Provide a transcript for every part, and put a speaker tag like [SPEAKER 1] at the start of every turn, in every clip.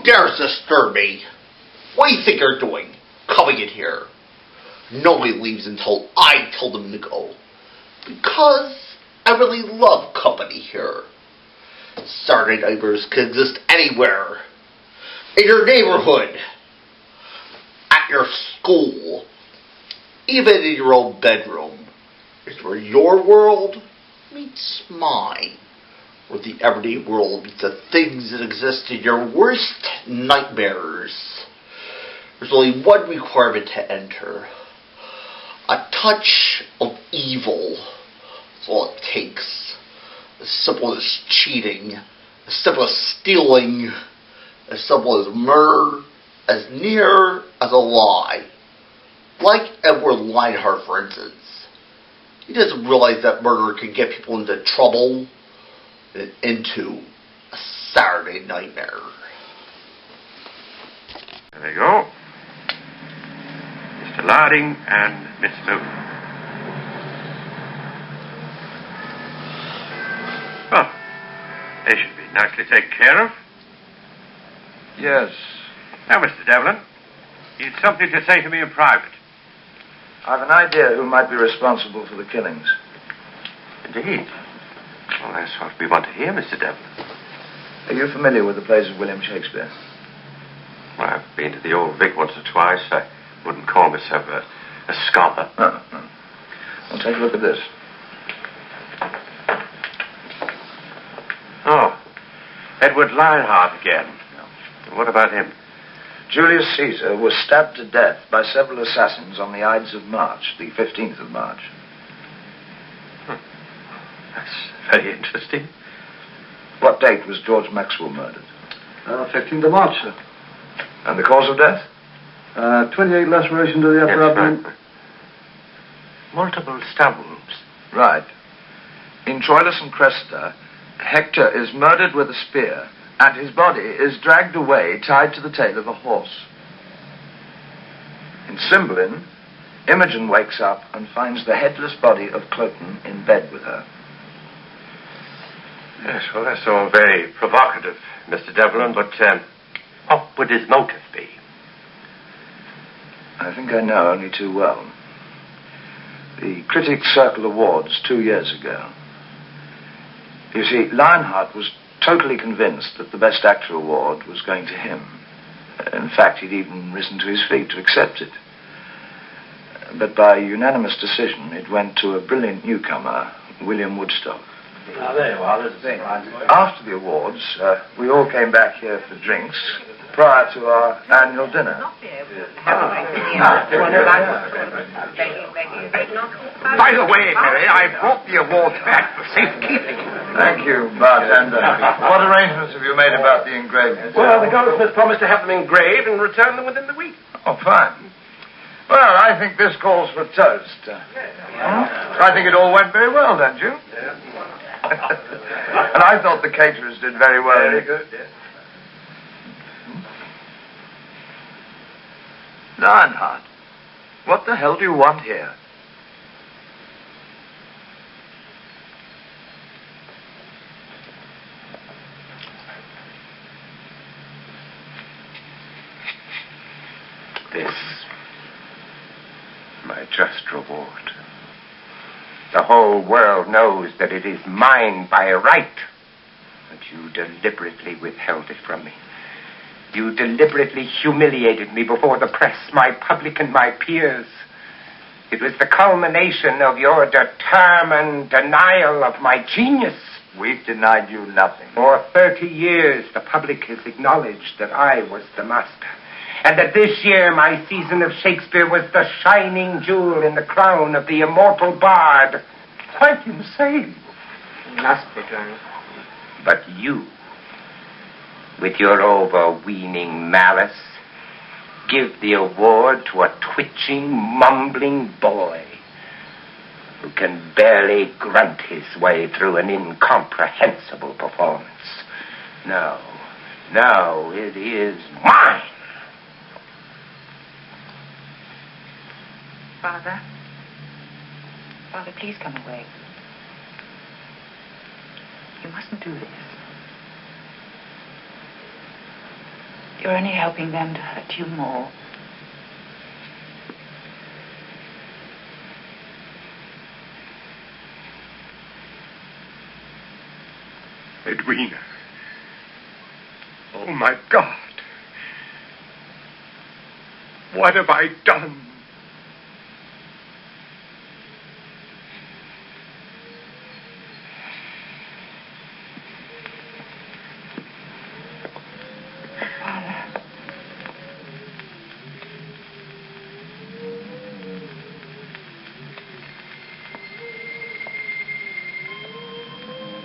[SPEAKER 1] dares disturb me? What do you think you're doing, coming in here? Nobody leaves until I tell them to go. Because I really love company here. Saturday nightmares can exist anywhere. In your neighborhood. At your school. Even in your own bedroom. It's where your world meets mine. Where the everyday world meets the things that exist in your worst nightmares. There's only one requirement to enter. A touch of evil. That's all it takes. As simple as cheating. As simple as stealing. As simple as murder. As near as a lie. Like Edward Lionheart, for instance. He doesn't realize that murder can get people into trouble and into a Saturday nightmare.
[SPEAKER 2] There they go. Mr. Larding and Miss Moon. Oh, they should be nicely taken care of.
[SPEAKER 3] Yes.
[SPEAKER 2] Now, Mr. Devlin, you'd something to say to me in private.
[SPEAKER 3] I've an idea who might be responsible for the killings.
[SPEAKER 2] Indeed. Well, that's what we want to hear, Mr. Devlin.
[SPEAKER 3] Are you familiar with the plays of William Shakespeare?
[SPEAKER 2] Well, I've been to the Old Vic once or twice. I wouldn't call myself a scholar.
[SPEAKER 3] No. Well, take a look at this.
[SPEAKER 2] Oh, Edward Lionheart again. What about him?
[SPEAKER 3] Julius Caesar was stabbed to death by several assassins on the Ides of March, the 15th of March.
[SPEAKER 2] That's very interesting.
[SPEAKER 3] What date was George Maxwell murdered?
[SPEAKER 4] 15th of March, sir.
[SPEAKER 3] And the cause of death?
[SPEAKER 4] 28 laceration to the upper abdomen.
[SPEAKER 2] Right. Multiple stab wounds.
[SPEAKER 3] Right. In Troilus and Cressida, Hector is murdered with a spear, and his body is dragged away tied to the tail of a horse. In Cymbeline, Imogen wakes up and finds the headless body of Cloten in bed with her.
[SPEAKER 2] Yes, well, that's all very provocative, Mr. Devlin, but what would his motive be?
[SPEAKER 3] I think I know only too well. The Critics' Circle Awards 2 years ago. You see, Lionheart was totally convinced that the Best Actor award was going to him. In fact, he'd even risen to his feet to accept it. But by unanimous decision, it went to a brilliant newcomer, William Woodstock.
[SPEAKER 4] There you are, there's the thing.
[SPEAKER 3] After the awards, we all came back here for drinks prior to our annual dinner.
[SPEAKER 2] By the way, Harry, I brought the awards back for safekeeping.
[SPEAKER 3] Thank you, bartender. What arrangements have you made about the engravings?
[SPEAKER 2] Well, the goldsmith promised to have them engraved and return them within the week.
[SPEAKER 3] Oh, fine. Well, I think this calls for a toast. I think it all went very well, don't you? And I thought the caterers did very well.
[SPEAKER 4] Very good, yes.
[SPEAKER 3] Lionheart, what the hell do you want here?
[SPEAKER 2] This, my just reward. The whole world knows that it is mine by right, but you deliberately withheld it from me. You deliberately humiliated me before the press, my public, and my peers. It was the culmination of your determined denial of my genius.
[SPEAKER 3] We've denied you nothing.
[SPEAKER 2] For 30 years, the public has acknowledged that I was the master, and that this year my season of Shakespeare was the shining jewel in the crown of the immortal bard. Quite insane.
[SPEAKER 5] Must be drunk.
[SPEAKER 2] But you, with your overweening malice, give the award to a twitching, mumbling boy who can barely grunt his way through an incomprehensible performance. No, it is mine.
[SPEAKER 6] Father, please come away. You mustn't do this. You're only helping them to hurt you more.
[SPEAKER 2] Edwina. Oh, my God. What have I done?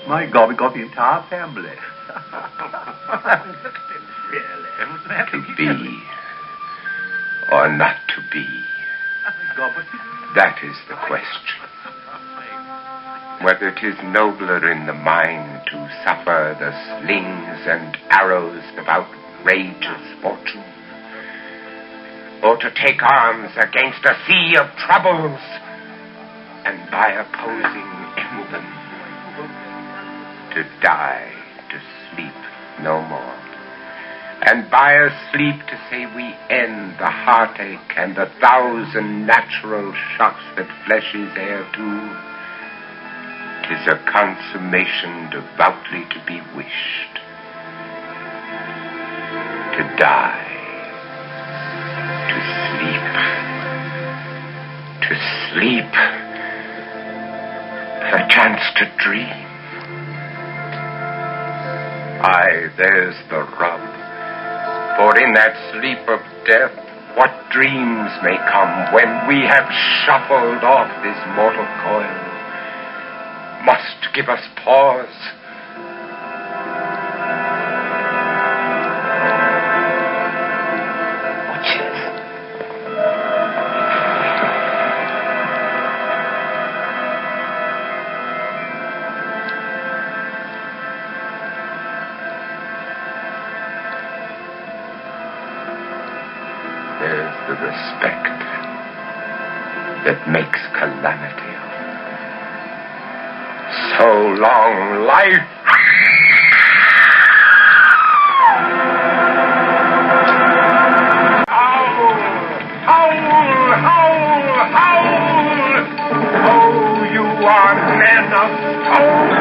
[SPEAKER 4] My God, we got the entire family.
[SPEAKER 2] To be or not to be? That is the question. Whether it is nobler in the mind to suffer the slings and arrows of outrageous fortune, or to take arms against a sea of troubles, and by opposing them, to die, to sleep no more. And by a sleep to say we end the heartache and the 1,000 natural shocks that flesh is heir to. 'Tis a consummation devoutly to be wished. To die, to sleep, a chance to dream. Aye, there's the rub. For in that sleep of death, what dreams may come when we have shuffled off this mortal coil, must give us pause. There's the respect that makes calamity. So long life. Howl! Oh, you are men of stone.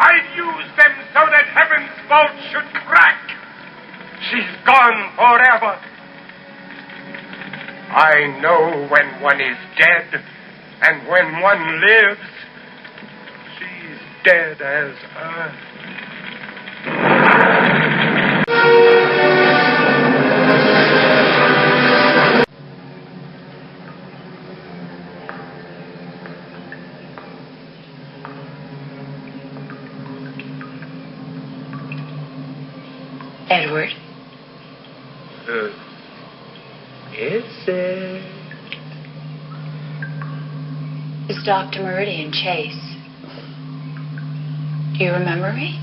[SPEAKER 2] I'd use them so that heaven's vault should crack. She's gone forever. I know when one is dead, and when one lives, she's dead as earth.
[SPEAKER 6] Edward.
[SPEAKER 2] Is it?
[SPEAKER 6] is Dr. Meridian Chase. Do you remember me?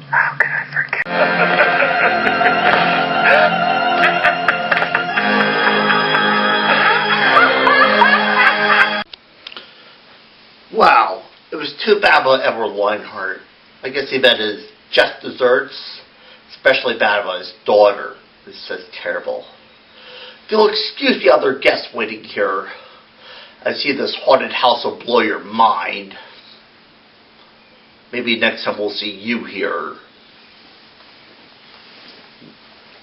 [SPEAKER 2] How can I forget?
[SPEAKER 1] Wow, it was too bad about Edward Lionheart. I guess he meant his just desserts, especially bad about his daughter. It's just terrible. If you'll excuse the other guests waiting here, I see this haunted house will blow your mind. Maybe next time we'll see you here.